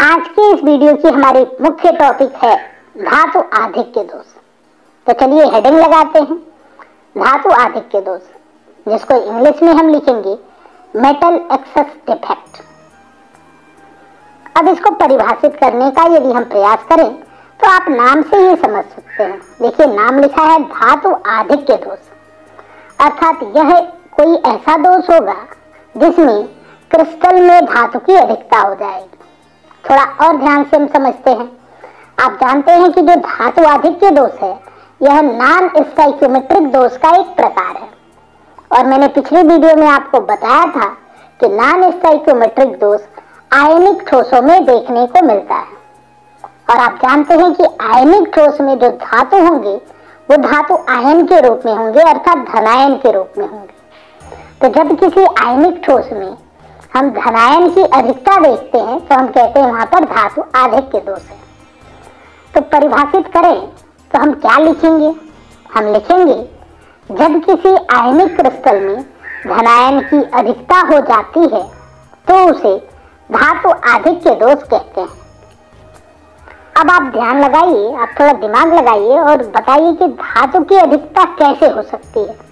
आज के इस वीडियो की हमारी मुख्य टॉपिक है धातु आधिक्य दोष। तो चलिए हेडिंग लगाते हैं, धातु आधिक्य दोष, जिसको इंग्लिश में हम लिखेंगे मेटल एक्सेस डिफेक्ट। अब इसको परिभाषित करने का यदि हम प्रयास करें तो आप नाम से ही समझ सकते हैं। देखिए, नाम लिखा है धातु आधिक्य दोष, अर्थात यह कोई ऐसा दोष होगा जिसमें क्रिस्टल में धातु की अधिकता हो जाएगी। थोड़ा और ध्यान से हम समझते हैं। आप जानते हैं कि जो धातु आधिक्य दोष है यह नॉन स्टोइकियोमेट्रिक दोष का एक प्रकार है, और मैंने पिछली वीडियो में आपको बताया था कि नॉन स्टोइकियोमेट्रिक दोष आयनिक ठोसों में देखने को मिलता है। और आप जानते हैं कि आयनिक ठोस में जो धातु होंगे वो धातु आयन के रूप में होंगे, अर्थात धनायन के रूप में होंगे। तो जब किसी आयनिक ठोस में हम धनायन की अधिकता देखते हैं तो हम कहते हैं वहां पर धातु आधिक्य दोष है। तो परिभाषित करें तो हम क्या लिखेंगे? हम लिखेंगे जब किसी आयनिक क्रिस्टल में धनायन की अधिकता हो जाती है तो उसे धातु आधिक्य दोष कहते हैं। अब आप ध्यान लगाइए, आप थोड़ा दिमाग लगाइए और बताइए कि धातु की अधिकता कैसे हो सकती है।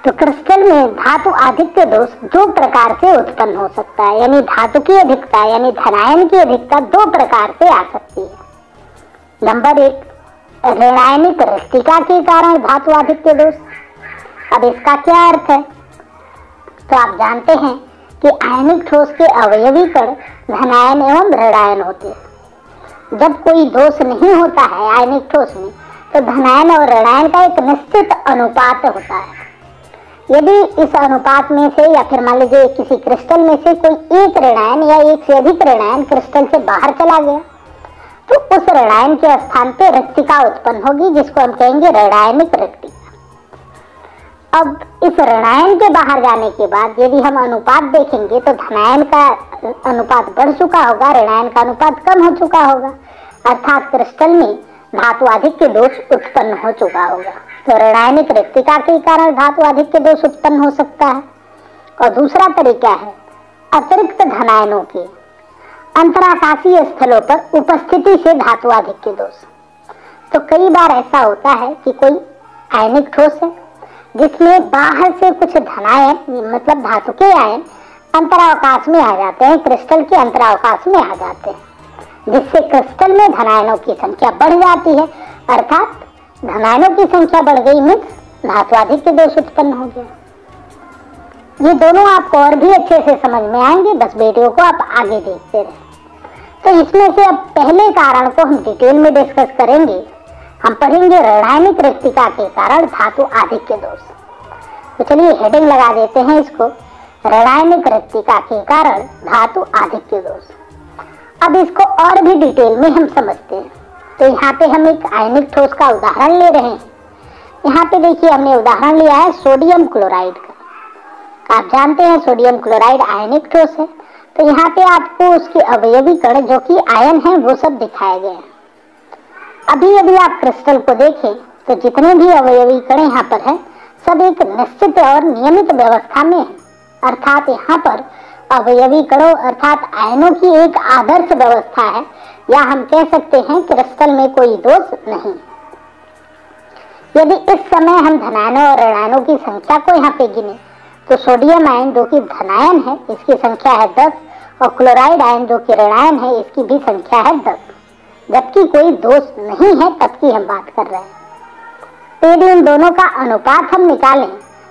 तो क्रिस्टल में धातु आधिक्य दोष दो प्रकार से उत्पन्न हो सकता है, यानी धातु की अधिकता यानी धनायन की अधिकता दो प्रकार से आ सकती है। नंबर एक, ऋणायनिक रिक्तिका के कारण धातु आधिक्य दोष। अब इसका क्या अर्थ है? तो आप जानते हैं कि आयनिक ठोस के अवयवी कण धनायन एवं ऋणायन होते हैं। जब कोई दोष नहीं होता है आयनिक ठोस में तो धनायन और ऋणायन का एक निश्चित अनुपात होता है। यदि इस अनुपात में से या फिर मान लीजिए किसी क्रिस्टल में से कोई एक ऋणायन या एक से अधिक ऋणायन क्रिस्टल से बाहर चला गया तो उस ऋणायन के स्थान पे रिक्तिका उत्पन्न होगी, जिसको हम कहेंगे ऋणायनिक रिक्तिका। अब इस ऋणायन के बाहर जाने के बाद यदि हम अनुपात देखेंगे तो धनायन का अनुपात बढ़ चुका होगा, ऋणायन का अनुपात कम हो चुका होगा, अर्थात क्रिस्टल में धातु आधिक्य दोष उत्पन्न हो चुका होगा। तो ऋणायनिक रिक्तिका के कारण धातु आधिक्य दोष उत्पन्न हो सकता है। और दूसरा तरीका है अतिरिक्त धनायनों के अंतराकाशीय स्थलों पर उपस्थिति से धातु आधिक्य दोष। तो कई बार ऐसा होता है कि कोई आयनिक ठोस है जिसमें बाहर से कुछ धनायन मतलब धातु के आयन अंतरावकाश में आ जाते हैं, क्रिस्टल के अंतरावकाश में आ जाते हैं, जिससे क्रिस्टल में धनायनों की संख्या बढ़ जाती है, अर्थात धनायनों की संख्या बढ़ गई मीन्स धातु आधिक्य दोष उत्पन्न हो गया। ये दोनों आपको और भी अच्छे से समझ में आएंगे, बस वीडियो को आप आगे देखते रहें। तो इसमें से अब पहले कारण को हम डिटेल में डिस्कस करेंगे। हम पढ़ेंगे ऋणायनिक रिक्तिका के कारण धातु आधिक्य दोष। तो चलिए हेडिंग लगा देते हैं इसको, ऋणायनिक रिक्तिका के कारण धातु आधिक्य दोष। अब इसको और भी डिटेल में हम समझते हैं। तो यहाँ पे हम एक आयनिक ठोस का उदाहरण ले रहे हैं। यहाँ पे देखिए हमने उदाहरण लिया है सोडियम क्लोराइड का। आप जानते हैं सोडियम क्लोराइड आयनिक ठोस है। तो यहाँ पे आपको उसके अवयवी कण जो कि आयन है वो सब दिखाए गए हैं। अभी यदि आप क्रिस्टल को देखें तो जितने भी अवयवी कण यहाँ पर है सब एक निश्चित और नियमित व्यवस्था में है, अर्थात यहाँ पर अवयवी कणों अर्थात आयनों की एक आदर्श व्यवस्था है, या हम कह सकते हैं क्रिस्टल में कोई दोष नहीं। यदि इस समय हम धनायनों और ऋणायनों की संख्या को यहाँ पे गिने तो सोडियम आयन जो कि धनायन है इसकी संख्या है 10 और क्लोराइड आयन जो कि ऋणायन है इसकी भी संख्या है 10, जबकि कोई दोष नहीं है तब की हम बात कर रहे हैं। तो यदि इन दोनों का अनुपात हम निकालें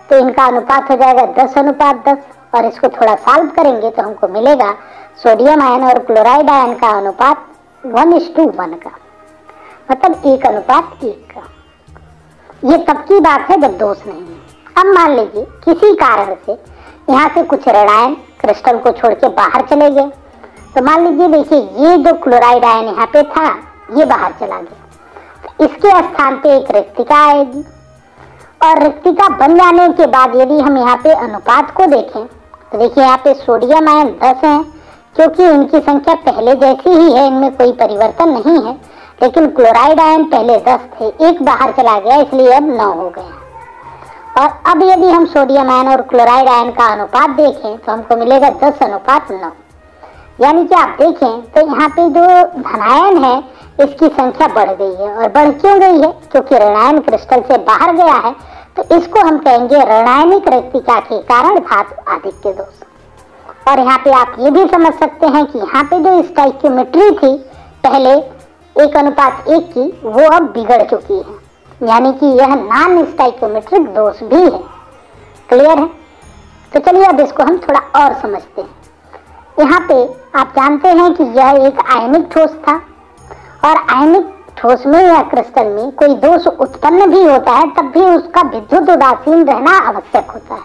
तो इनका अनुपात हो जाएगा 10:10, और इसको थोड़ा सॉल्व करेंगे तो हमको मिलेगा सोडियम आयन और क्लोराइड आयन का अनुपात 1:1 का, मतलब 1:1 का। ये तब की बात है जब दोष नहीं है। अब मान लीजिए किसी कारण से यहाँ से कुछ ऋणायन क्रिस्टल को छोड़ के बाहर चले गए। तो मान लीजिए देखिए ये जो क्लोराइड आयन यहाँ पे था ये बाहर चला गया, तो इसके स्थान पे एक रिक्तिका आएगी। और रिक्तिका बन जाने के बाद यदि हम यहाँ पे अनुपात को देखें तो देखिए यहाँ पे सोडियम आयन 10 है, क्योंकि इनकी संख्या पहले जैसी ही है, इनमें कोई परिवर्तन नहीं है। लेकिन क्लोराइड आयन पहले 10 थे, एक बाहर चला गया इसलिए अब 9 हो गया। और अब यदि हम सोडियम आयन और क्लोराइड आयन का अनुपात देखें तो हमको मिलेगा 10:9, यानी कि आप देखें तो यहाँ पे जो धनायन है इसकी संख्या बढ़ गई है। और बढ़ क्यों गई है? क्योंकि ऋणायन क्रिस्टल से बाहर गया है, तो इसको हम कहेंगे ऋणायनिक रिक्तिका के कारण धातु आधिक्य दोष। और यहाँ पे आप ये भी समझ सकते हैं कि यहाँ पे जो स्टाइक्योमेट्री थी पहले 1:1 की, वो अब बिगड़ चुकी है, यानी कि यह नॉन स्टाइक्योमेट्रिक दोष भी है। क्लियर है? तो चलिए अब इसको हम थोड़ा और समझते हैं। यहाँ पे आप जानते हैं कि यह एक आयनिक ठोस था, और आयनिक ठोस में या क्रिस्टल में कोई दोष उत्पन्न भी होता है तब भी उसका विद्युत उदासीन रहना आवश्यक होता है।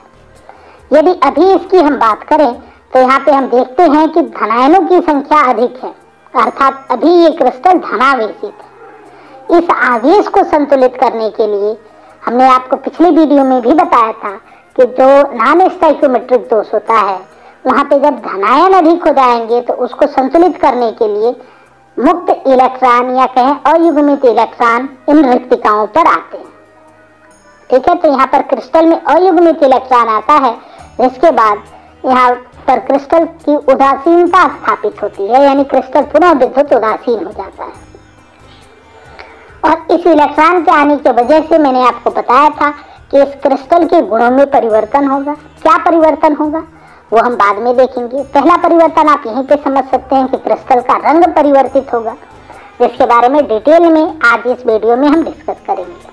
यदि अभी इसकी हम बात करें तो यहाँ पे हम देखते हैं कि धनायनों की संख्या अधिक है, अर्थात अभी ये क्रिस्टल धनावेशित है। इस आवेश को संतुलित करने के लिए हमने आपको पिछले वीडियो में भी बताया था कि जो नॉन स्टाइक्योमेट्रिक दोष होता है वहां पे जब धनायन अधिक हो जाएंगे तो उसको संतुलित करने के लिए मुक्त इलेक्ट्रॉन या कहें अयुग्मित इलेक्ट्रॉन इन रिक्तिकाओं पर आते हैं। ठीक है, तो यहाँ पर क्रिस्टल में अयुग्मित इलेक्ट्रॉन आता है, जिसके बाद यहाँ पर क्रिस्टल की उदासीनता स्थापित होती है, यानी क्रिस्टल पुनः विद्युत उदासीन हो जाता है। और इस इलेक्ट्रॉन के आने की वजह से मैंने आपको बताया था कि इस क्रिस्टल के गुणों में परिवर्तन होगा। क्या परिवर्तन होगा वो हम बाद में देखेंगे। पहला परिवर्तन आप यहीं पे समझ सकते हैं कि क्रिस्टल का रंग परिवर्तित होगा, जिसके बारे में डिटेल में आज इस वीडियो में हम डिस्कस करेंगे।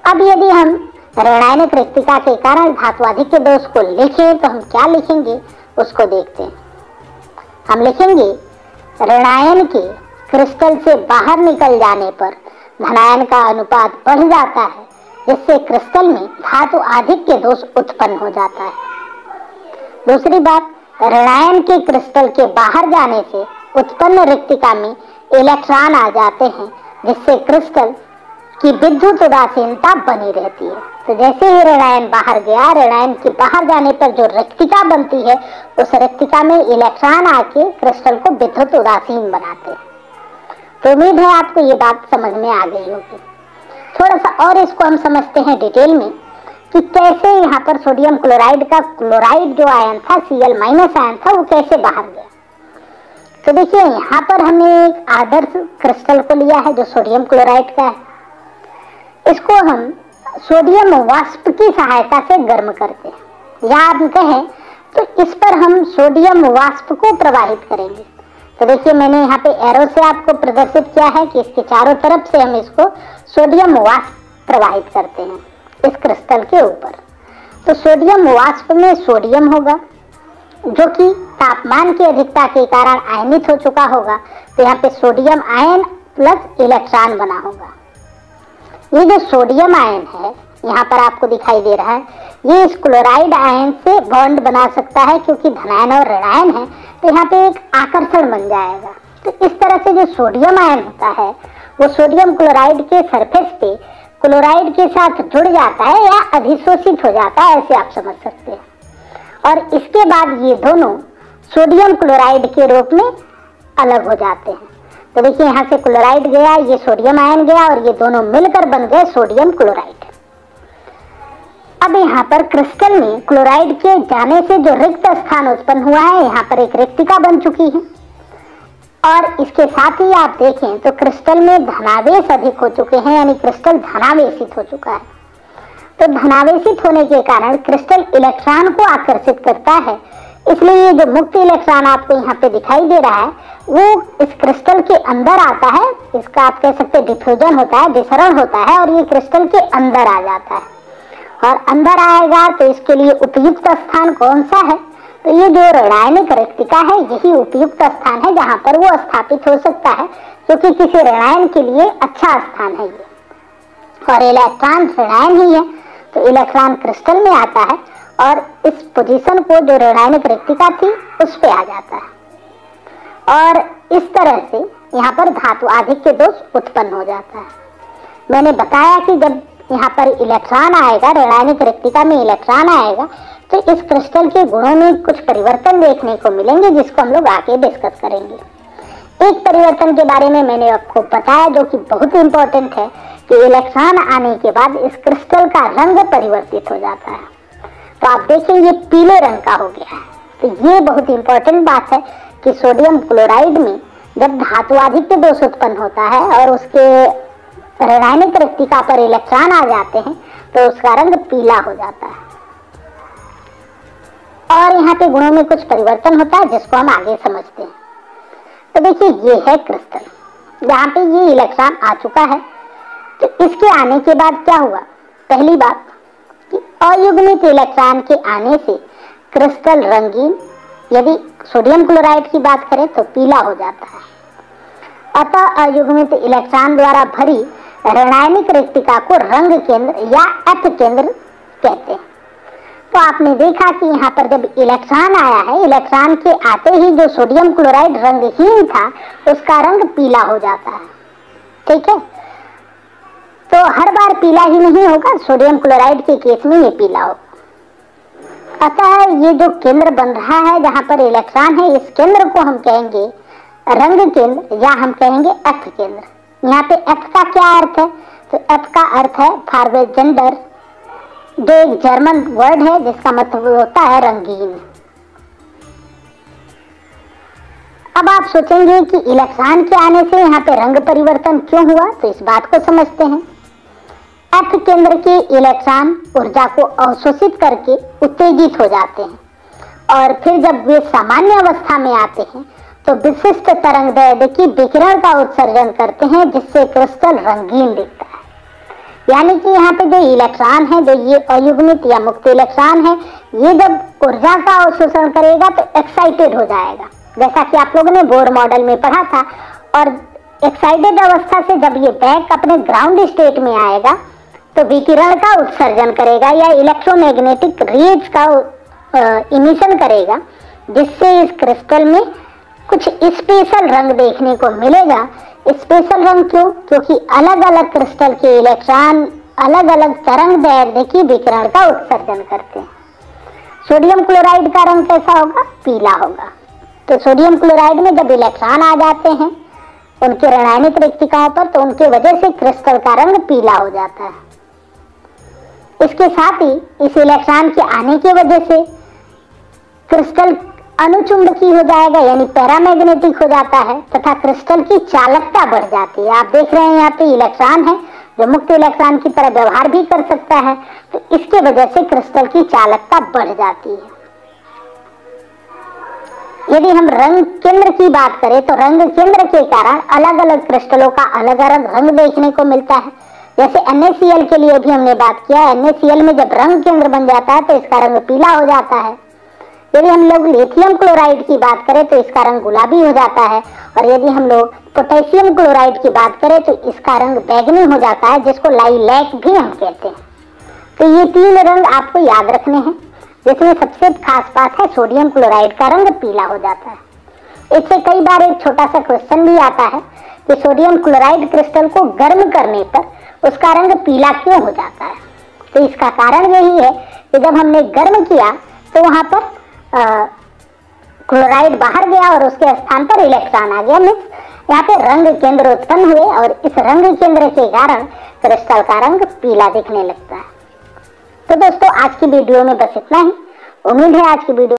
अब यदि हम ऋणायनिक रिक्तिका के कारण धात्वाधिक्य दोष को लिखें तो हम क्या लिखेंगे उसको देखते हैं। हम लिखेंगे ऋणायन के क्रिस्टल से बाहर निकल जाने पर धनायन का अनुपात बढ़ जाता है, जिससे क्रिस्टल में धातु आधिक्य दोष उत्पन्न हो जाता है। दूसरी बात, ऋणायन के क्रिस्टल के बाहर जाने से उत्पन्न रिक्तिका में इलेक्ट्रॉन आ जाते हैं, जिससे क्रिस्टल की विद्युत उदासीनता बनी रहती है। तो जैसे ही ऋणायन बाहर गया, ऋणायन के बाहर जाने पर जो रिक्तिका बनती है उस रिक्तिका में इलेक्ट्रॉन आके क्रिस्टल को विद्युत उदासीन बनाते हैं। तो उम्मीद है आपको ये बात समझ में आ गई होगी। थोड़ा सा और इसको हम समझते हैं डिटेल में कि कैसे यहाँ पर सोडियम क्लोराइड का क्लोराइड जो आयन था Cl- आयन था वो कैसे बाहर गया। तो देखिए यहाँ पर हमने एक आदर्श क्रिस्टल को लिया है जो सोडियम क्लोराइड का है। इसको हम सोडियम वाष्प की सहायता से गर्म करते हैं, या आप कहें तो इस पर हम सोडियम वाष्प को प्रवाहित करेंगे। तो देखिए मैंने यहाँ पे एरो से आपको प्रदर्शित किया है कि इसके चारों तरफ से हम इसको सोडियम वाष्प प्रवाहित करते हैं इस क्रिस्टल के ऊपर। तो सोडियम वाष्प में सोडियम होगा जो कि तापमान की अधिकता के कारण आयनित हो चुका होगा। तो यहाँ पे सोडियम आयन प्लस इलेक्ट्रॉन बना होगा। ये जो सोडियम आयन है यहाँ पर आपको दिखाई दे रहा है, ये इस क्लोराइड आयन से बॉन्ड बना सकता है, क्योंकि धनायन और ऋणायन है तो यहाँ पे एक आकर्षण बन जाएगा। तो इस तरह से जो सोडियम आयन होता है वो सोडियम क्लोराइड के सरफेस पे क्लोराइड के साथ जुड़ जाता है या अधिशोषित हो जाता है, ऐसे आप समझ सकते हैं। और इसके बाद ये दोनों सोडियम क्लोराइड के रूप में अलग हो जाते हैं। तो देखिए यहाँ से क्लोराइड गया, ये सोडियम आयन गया और ये दोनों मिलकर बन गए सोडियम क्लोराइड। अब यहाँ पर क्रिस्टल में क्लोराइड के जाने से जो रिक्त स्थान उत्पन्न हुआ है, यहाँ पर एक रिक्तिका बन चुकी है। और इसके साथ ही आप देखें तो क्रिस्टल में धनावेश अधिक हो चुके हैं, यानी क्रिस्टल धनावेशित हो चुका है। तो धनावेशित होने के कारण क्रिस्टल इलेक्ट्रॉन को आकर्षित करता है, इसलिए ये जो मुक्त इलेक्ट्रॉन आपको यहाँ पे दिखाई दे रहा है वो इस क्रिस्टल के अंदर आता है। इसका आप कह सकते हैं डिफ्यूजन होता है, विसरण होता है, और ये क्रिस्टल के अंदर आ जाता है। और अंदर आएगा तो इसके लिए उपयुक्त स्थान कौन सा है? तो ये जो ऋणायनिक रिक्तिका है यही उपयुक्त स्थान है जहाँ पर वो स्थापित हो सकता है, क्योंकि किसी ऋणायन के लिए अच्छा स्थान है ये। और इलेक्ट्रॉन ऋणायन ही है तो इलेक्ट्रॉन क्रिस्टल में आता है और इस पोजीशन को जो ऋणायनिक रिक्तिका थी उस पे आ जाता है। और इस तरह से यहाँ पर धातु आधिक्य दोष उत्पन्न हो जाता है। मैंने बताया कि जब यहाँ पर इलेक्ट्रॉन आएगा, ऋणायनिक रिक्तिका में इलेक्ट्रॉन आएगा, तो इस क्रिस्टल के गुणों में कुछ परिवर्तन देखने को मिलेंगे, जिसको हम लोग आगे डिस्कस करेंगे। एक परिवर्तन के बारे में मैंने आपको बताया जो कि बहुत इंपॉर्टेंट है कि इलेक्ट्रॉन आने के बाद इस क्रिस्टल का रंग परिवर्तित हो जाता है। तो आप देखेंगे पीले रंग का हो गया है, तो ये बहुत इंपॉर्टेंट बात है कि सोडियम क्लोराइड में जब धातुआधिक्य दोष उत्पन्न होता है और उसके ऋणायनिक रेक्टिका पर इलेक्ट्रॉन आ जाते हैं तो उसका रंग पीला हो जाता है। और यहाँ पे गुणों में कुछ परिवर्तन होता है जिसको हम आगे समझते हैं। तो देखिए, ये है क्रिस्टल, यहाँ पे ये इलेक्ट्रॉन आ चुका है। तो इसके आने के बाद क्या हुआ? पहली बात कि अयुग्मित इलेक्ट्रॉन के आने से क्रिस्टल रंगीन, यदि सोडियम क्लोराइड की बात करें तो पीला हो जाता है। अतः अयुग्मित इलेक्ट्रॉन द्वारा भरी ऋणायनिक रेक्टिका को रंग केंद्र या एफ केंद्र कहते हैं। तो आपने देखा कि यहाँ पर जब इलेक्ट्रॉन आया है, इलेक्ट्रॉन के आते ही जो सोडियम क्लोराइड रंगहीन था उसका रंग पीला हो जाता है। ठीक है, तो हर बार पीला ही नहीं होगा, सोडियम क्लोराइड के केस में ये पीला होगा। अतः ये जो केंद्र बन रहा है जहाँ पर इलेक्ट्रॉन है, इस केंद्र को हम कहेंगे रंग केंद्र या हम कहेंगे एफ केंद्र। यहाँ पे एफ का क्या अर्थ है? तो एफ का अर्थ है फार्वेजेंडर, जो एक जर्मन वर्ड है जिसका मतलब होता है रंगीन। अब आप सोचेंगे कि इलेक्ट्रॉन के आने से यहाँ पे रंग परिवर्तन क्यों हुआ, तो इस बात को समझते हैं। एफ केंद्र के इलेक्ट्रॉन ऊर्जा को अवशोषित करके उत्तेजित हो जाते हैं और फिर जब वे सामान्य अवस्था में आते हैं तो विशिष्ट तरंगदैर्ध्य की विकिरण का उत्सर्जन करते हैं, जिससे क्रिस्टल रंगीन दिखता है। यानी कि यहाँ पे जो इलेक्ट्रॉन है, जो ये अयुग्मित या मुक्त इलेक्ट्रॉन है, ये जब ऊर्जा का अवशोषण करेगा तो एक्साइटेड हो जाएगा, जैसा कि आप लोगों ने बोर मॉडल में पढ़ा था। और एक्साइटेड अवस्था से जब ये बैक अपने ग्राउंड स्टेट में आएगा तो विकिरण का उत्सर्जन करेगा या इलेक्ट्रोमैग्नेटिक रेज का इमिशन करेगा, जिससे इस क्रिस्टल में कुछ स्पेशल रंग देखने को मिलेगा। स्पेशल रंग क्यों? क्योंकि अलग अलग क्रिस्टल के इलेक्ट्रॉन अलग अलग तरंगदैर्ध्य की विकिरण का उत्सर्जन करते हैं। सोडियम क्लोराइड का रंग कैसा होगा? पीला होगा। तो सोडियम क्लोराइड में जब इलेक्ट्रॉन आ जाते हैं उनके ऋणायनिक रेक्टिकाओं पर, तो उनके वजह से क्रिस्टल का रंग पीला हो जाता है। इसके साथ ही इस इलेक्ट्रॉन के आने की वजह से क्रिस्टल अनुचुंबकीय हो जाएगा, यानी पैरामैग्नेटिक हो जाता है, तथा क्रिस्टल की चालकता बढ़ जाती है। आप देख रहे हैं यहाँ पे इलेक्ट्रॉन है जो मुक्त इलेक्ट्रॉन की तरह व्यवहार भी कर सकता है, तो इसके वजह से क्रिस्टल की चालकता बढ़ जाती है। यदि हम रंग केंद्र की बात करें तो रंग केंद्र के कारण अलग अलग क्रिस्टलों का अलग अलग रंग देखने को मिलता है। जैसे NaCl के लिए भी हमने बात किया, NaCl में जब रंग केंद्र बन जाता है तो इसका रंग पीला हो जाता है। यदि हम लोग लिथियम क्लोराइड की बात करें तो इसका रंग गुलाबी हो जाता है, और यदि हम लोग पोटेशियम क्लोराइड की बात करें तो इसका रंग बैंगनी हो जाता है, जिसको लाइलैक भी हम कहते हैं। तो ये तीन रंग आपको याद रखने हैं, जिसमें सबसे खास बात है सोडियम क्लोराइड का रंग पीला हो जाता है। इससे कई बार एक छोटा सा क्वेश्चन भी आता है कि सोडियम क्लोराइड क्रिस्टल को गर्म करने पर उसका रंग पीला क्यों हो जाता है। तो इसका कारण यही है कि जब हमने गर्म किया तो वहां पर क्लोराइड बाहर गया और उसके स्थान पर इलेक्ट्रॉन आ गया, मीन्स यहाँ पे रंग केंद्र उत्पन्न हुए और इस रंग केंद्र के कारण क्रिस्टल का रंग पीला दिखने लगता है। तो दोस्तों, आज की वीडियो में बस इतना ही। उम्मीद है आज की वीडियो